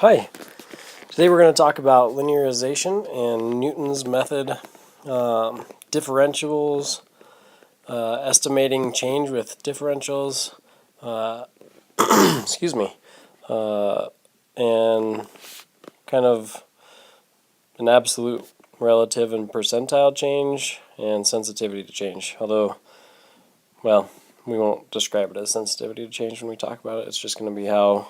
Hi, today we're going to talk about linearization and Newton's method, differentials, estimating change with differentials, uh, excuse me, and kind of an absolute relative and percentile change and sensitivity to change. Although, well, we won't describe it as sensitivity to change when we talk about it. It's just going to be how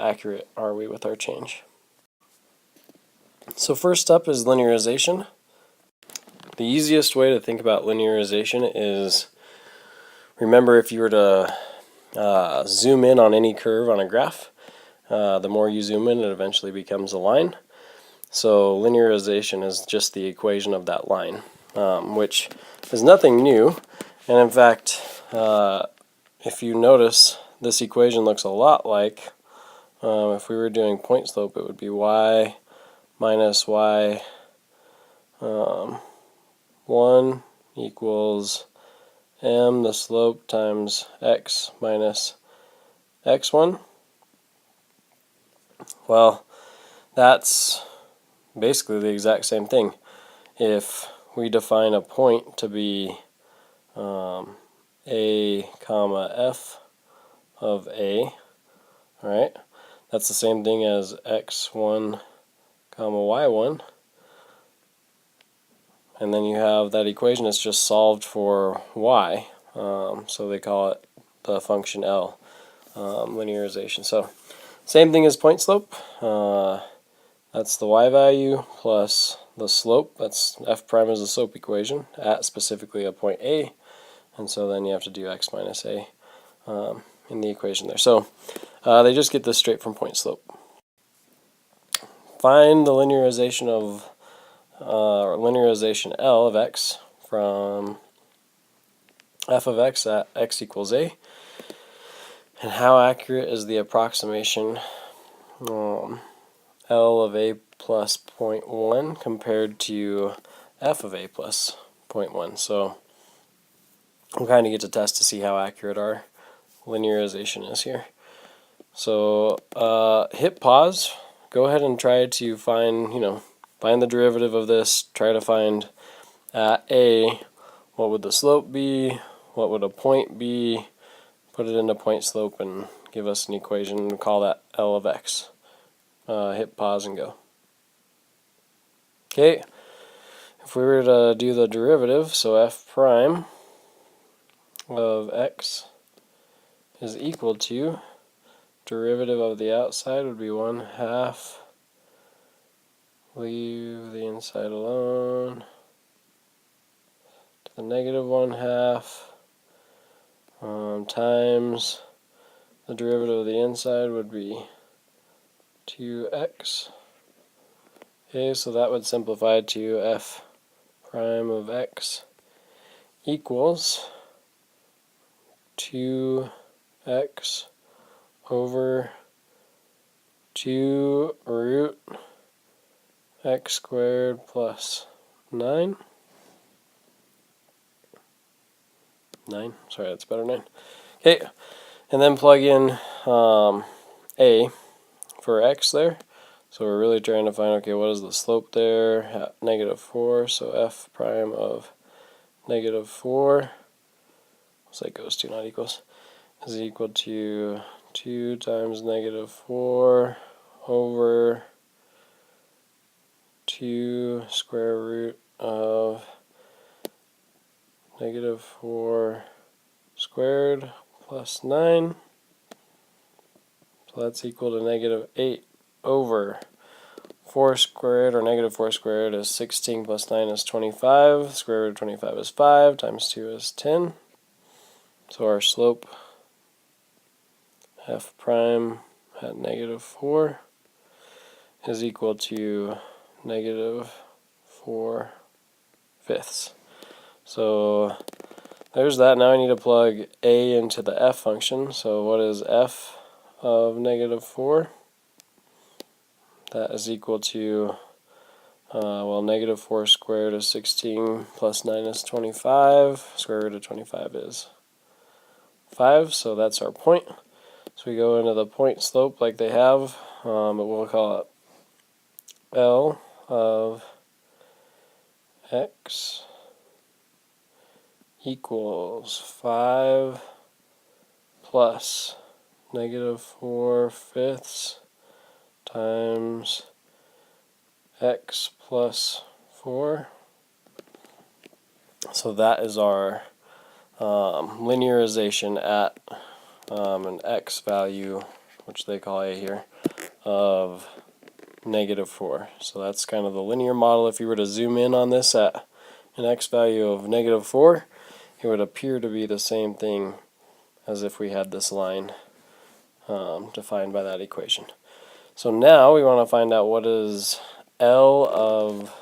accurate are we with our change. So first up is linearization. The easiest way to think about linearization is, remember, if you were to zoom in on any curve on a graph, the more you zoom in, it eventually becomes a line. So linearization is just the equation of that line, which is nothing new. And in fact, if you notice, this equation looks a lot like, if we were doing point slope, it would be y minus y 1 equals m, the slope, times x minus x1. Well, that's basically the exact same thing. If we define a point to be a comma f of a, right? That's the same thing as x1 comma y1. And then you have that equation. It's just solved for y. So they call it the function L, linearization. So same thing as point slope. That's the y value plus the slope. That's f prime is the slope equation at specifically a point A. And so then you have to do x minus a in the equation there. So they just get this straight from point slope. Find the linearization of linearization L of x from f of x at x equals a, and how accurate is the approximation L of a plus 0.1 compared to f of a plus 0.1. So we'll kind of get to test to see how accurate our linearization is here. So hit pause, go ahead and try to find the derivative of this. Try to find at a, what would the slope be, what would a point be, put it into point slope and give us an equation and call that L of x. Hit pause and go. Okay, if we were to do the derivative, so f prime of x is equal to, derivative of the outside would be 1/2, leave the inside alone, to the negative 1/2, times the derivative of the inside would be 2x. Okay, so that would simplify to f prime of x equals 2x over 2 root x squared plus 9. Sorry, that's better, 9. Okay, and then plug in a for x there. So we're really trying to find, okay, what is the slope there at -4, so f prime of -4, so that goes to not equals, is equal to 2 times -4 over 2 square root of -4 squared plus 9. So that's equal to -8 over 4 squared, or -4 squared, is 16 plus 9 is 25. Square root of 25 is 5, times 2 is 10. So our slope, f prime at -4, is equal to -4/5. So there's that. Now I need to plug a into the f function. So what is f of -4? That is equal to, -4 squared is 16 plus 9 is 25. Square root of 25 is 5, so that's our point. So we go into the point slope like they have, but we'll call it L of x equals 5 plus -4/5 times x plus 4. So that is our linearization at an x value, which they call a here, of -4. So that's kind of the linear model. If you were to zoom in on this at an x value of -4, it would appear to be the same thing as if we had this line defined by that equation. So now we want to find out what is L of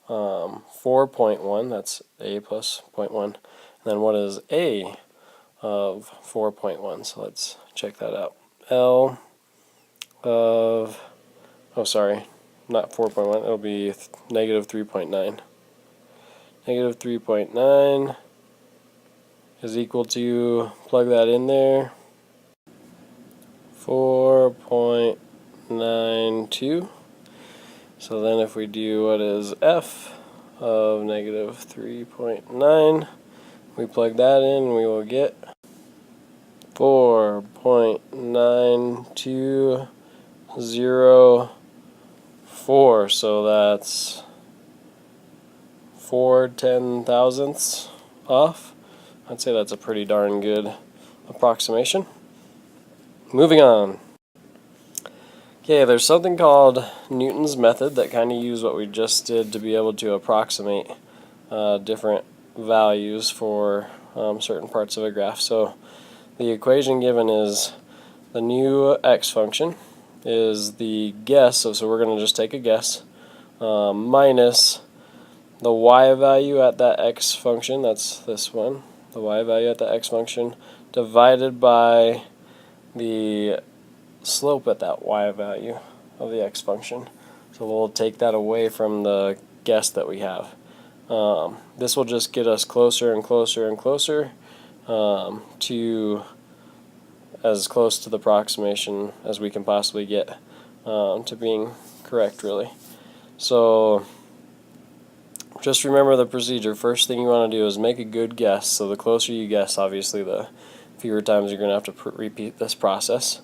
4.1, that's a plus 0.1, and then what is a of 4.1. So let's check that out. L of, oh sorry, not 4.1, it'll be -3.9. -3.9 is equal to, plug that in there, 4.92. So then if we do what is f of -3.9, we plug that in, we will get 4.9204. So that's 4/10,000ths off. I'd say that's a pretty darn good approximation. Moving on. Okay, there's something called Newton's method that kind of use what we just did to be able to approximate different values for certain parts of a graph. So the equation given is the new x function is the guess, so we're going to just take a guess, minus the y value at that x function, that's this one, the y value at the x function, divided by the slope at that y value of the x function. So we'll take that away from the guess that we have. This will just get us closer and closer and closer to as close to the approximation as we can possibly get to being correct, really. So just remember the procedure. First thing you want to do is make a good guess. So the closer you guess, obviously, the fewer times you're going to have to repeat this process.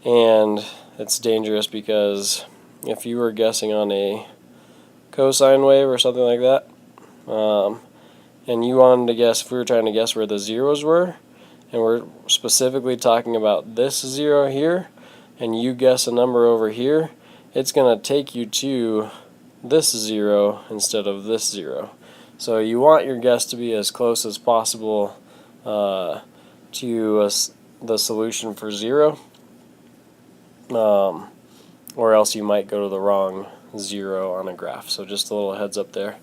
And it's dangerous because if you were guessing on a cosine wave or something like that, and you wanted to guess, if we were trying to guess where the zeros were, and we're specifically talking about this zero here, and you guess a number over here, it's going to take you to this zero instead of this zero. So you want your guess to be as close as possible to the solution for 0, or else you might go to the wrong 0 on a graph. So just a little heads up there.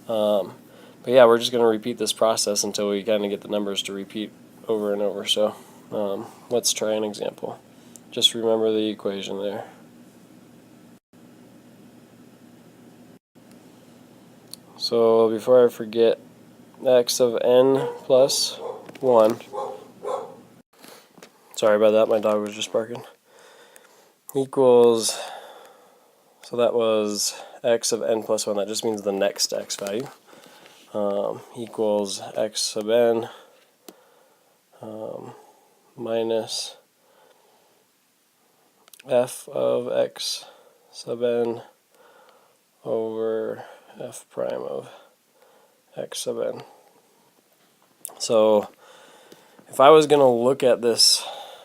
But yeah, we're just going to repeat this process until we kind of get the numbers to repeat over and over. So let's try an example. Just remember the equation there. So before I forget, x of n plus 1, sorry about that, my dog was just barking, equals, so that was x of n plus 1, that just means the next x value, equals x sub n minus f of x sub n over f prime of x sub n. So if I was going to look at this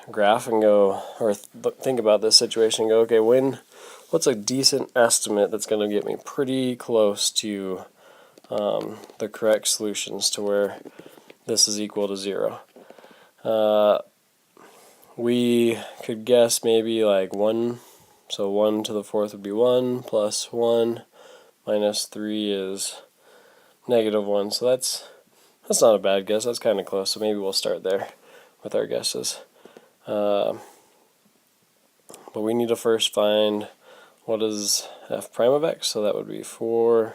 graph and go, or think about this situation and go, okay, what's a decent estimate that's going to get me pretty close to the correct solutions to where this is equal to 0? We could guess maybe like 1, so 1 to the 4th would be 1, plus 1 minus 3 is -1, so that's not a bad guess, that's kind of close, so maybe we'll start there with our guesses. But we need to first find what is f prime of x, so that would be 4x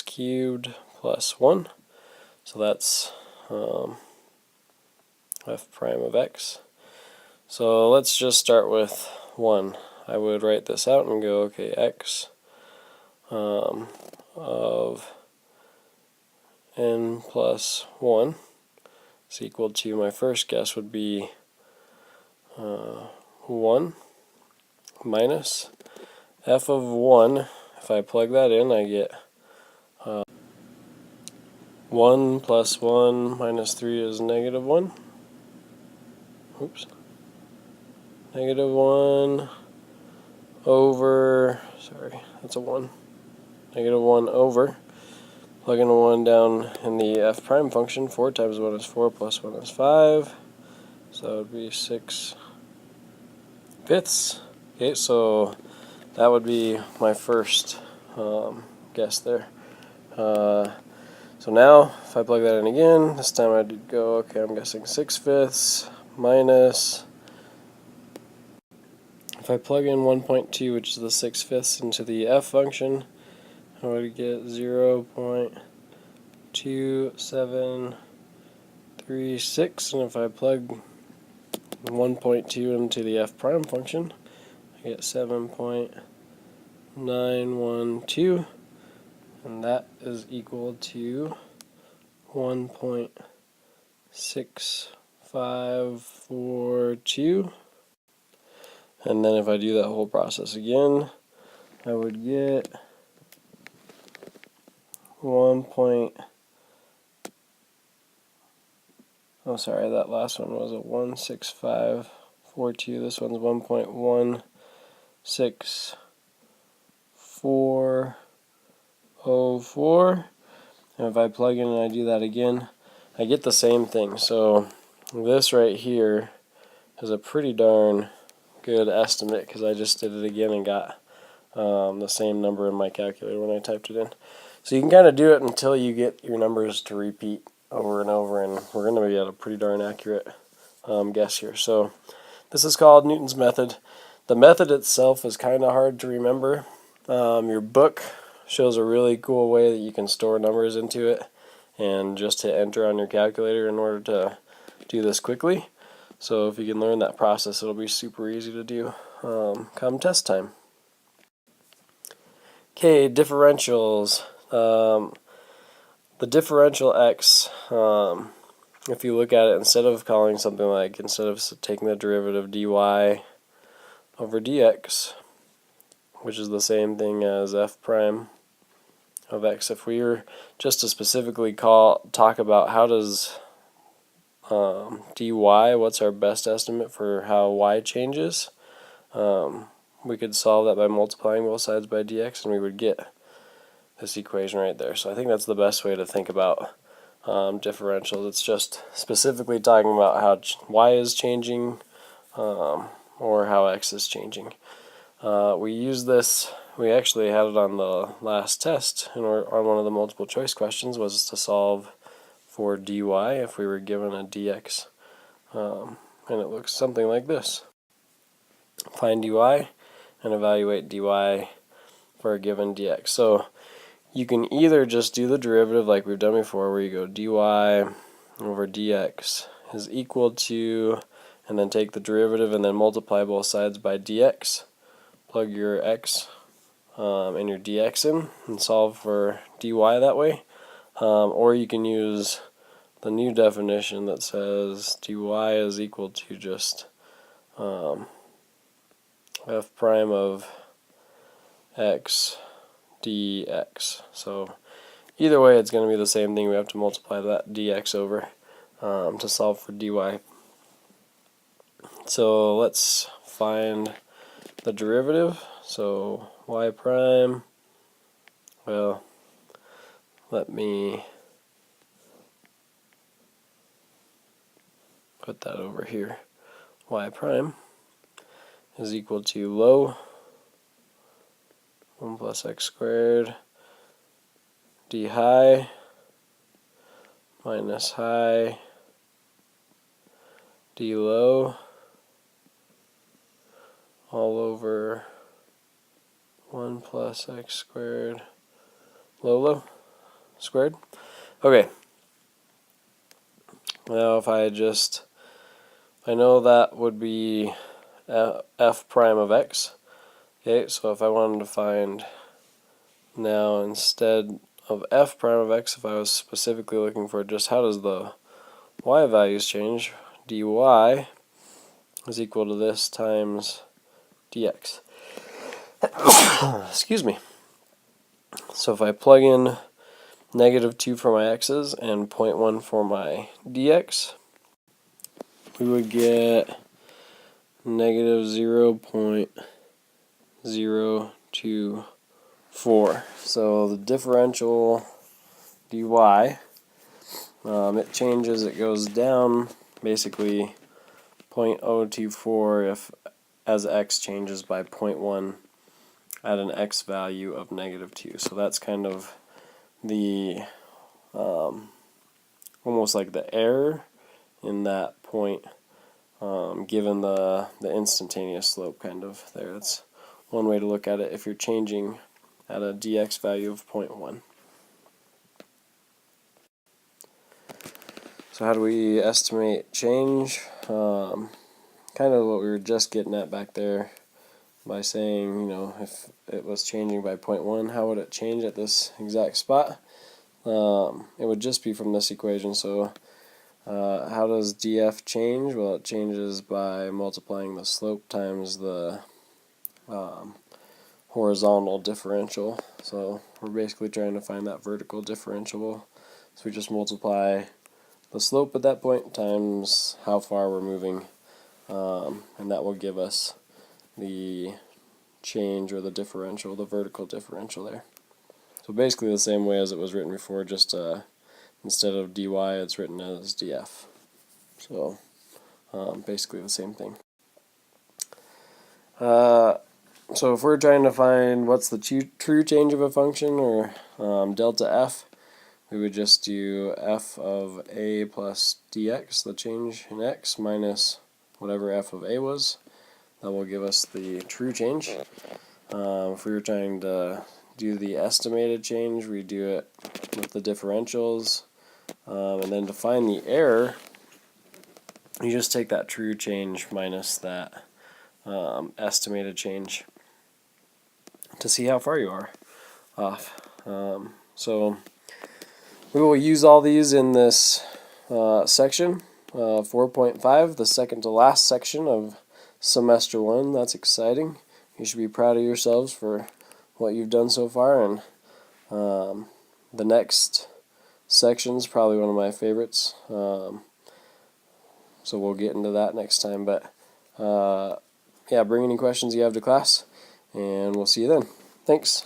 cubed plus 1, so that's f prime of x. So let's just start with 1. I would write this out and go, okay, x of n plus 1 is equal to, my first guess would be 1 minus f of 1. If I plug that in, I get 1 plus 1 minus 3 is negative 1. Oops. Negative 1 over, sorry, that's a 1. Negative 1 over, plugging a 1 down in the f prime function, 4 times 1 is 4, plus 1 is 5. So that would be 6 fifths. Okay, so that would be my first guess there. So now, if I plug that in again, this time I'd go, okay, I'm guessing 6 fifths minus, if I plug in 1.2, which is the 6 fifths, into the f function, I would get 0.2736, and if I plug 1.2 into the f prime function, I get 7.912, and that is equal to 1.6542. And then if I do that whole process again, I would get 1. Oh, sorry, that last one was a 1.6542. This one's 1.16404. And if I plug in and I do that again, I get the same thing. So this right here is a pretty darn good estimate, because I just did it again and got the same number in my calculator when I typed it in. So you can kind of do it until you get your numbers to repeat over and over, and we're going to be at a pretty darn accurate guess here. So this is called Newton's method. The method itself is kind of hard to remember. Your book shows a really cool way that you can store numbers into it and just hit enter on your calculator in order to do this quickly. So if you can learn that process, it'll be super easy to do come test time. Okay, differentials. The differential x, if you look at it, instead of taking the derivative dy over dx, which is the same thing as f prime of x, if we were just to specifically talk about how does dy, what's our best estimate for how y changes, we could solve that by multiplying both sides by dx, and we would get this equation right there. So I think that's the best way to think about differentials. It's just specifically talking about how y is changing or how x is changing. We use this, we actually had it on the last test, on one of the multiple choice questions, was to solve for dy if we were given a dx. And it looks something like this. Find dy and evaluate dy for a given dx. So you can either just do the derivative like we've done before, where you go dy over dx is equal to, and then take the derivative and then multiply both sides by dx. Plug your x and your dx in and solve for dy that way. Or you can use the new definition that says dy is equal to just f prime of x dx. So either way, it's going to be the same thing. We have to multiply that dx over to solve for dy. So let's find the derivative. So y prime, well, let me put that over here. Y prime is equal to low 1 plus x squared d high minus high d low all over 1 plus x squared low squared. Okay, now if I just I know that would be f prime of x. Okay, so if I wanted to find now instead of f prime of x, if I was specifically looking for just how does the y values change, dy is equal to this times dx. Excuse me. So if I plug in -2 for my x's and 0.1 for my dx, we would get -0.024. So the differential dy, it changes, it goes down basically 0.024 if as x changes by 0.1 at an x value of -2. So that's kind of the almost like the error in that point, given the instantaneous slope kind of there. That's one way to look at it if you're changing at a dx value of 0.1. So how do we estimate change? Kind of what we were just getting at back there by saying, if it was changing by 0.1, how would it change at this exact spot? It would just be from this equation. So how does df change? Well, it changes by multiplying the slope times the horizontal differential. So we're basically trying to find that vertical differential. So we just multiply the slope at that point times how far we're moving, and that will give us the change or the differential, the vertical differential there. So basically the same way as it was written before, just instead of dy it's written as df. So basically the same thing. So if we're trying to find what's the true change of a function, or delta f, we would just do f of a plus dx, the change in x, minus whatever f of a was. That will give us the true change. If we were trying to do the estimated change, we do it with the differentials, and then to find the error, you just take that true change minus that estimated change to see how far you are off. So we will use all these in this section, 4.5, the second to last section of semester 1. That's exciting. You should be proud of yourselves for what you've done so far, and the next section is probably one of my favorites, so we'll get into that next time. But yeah, bring any questions you have to class, and we'll see you then. Thanks.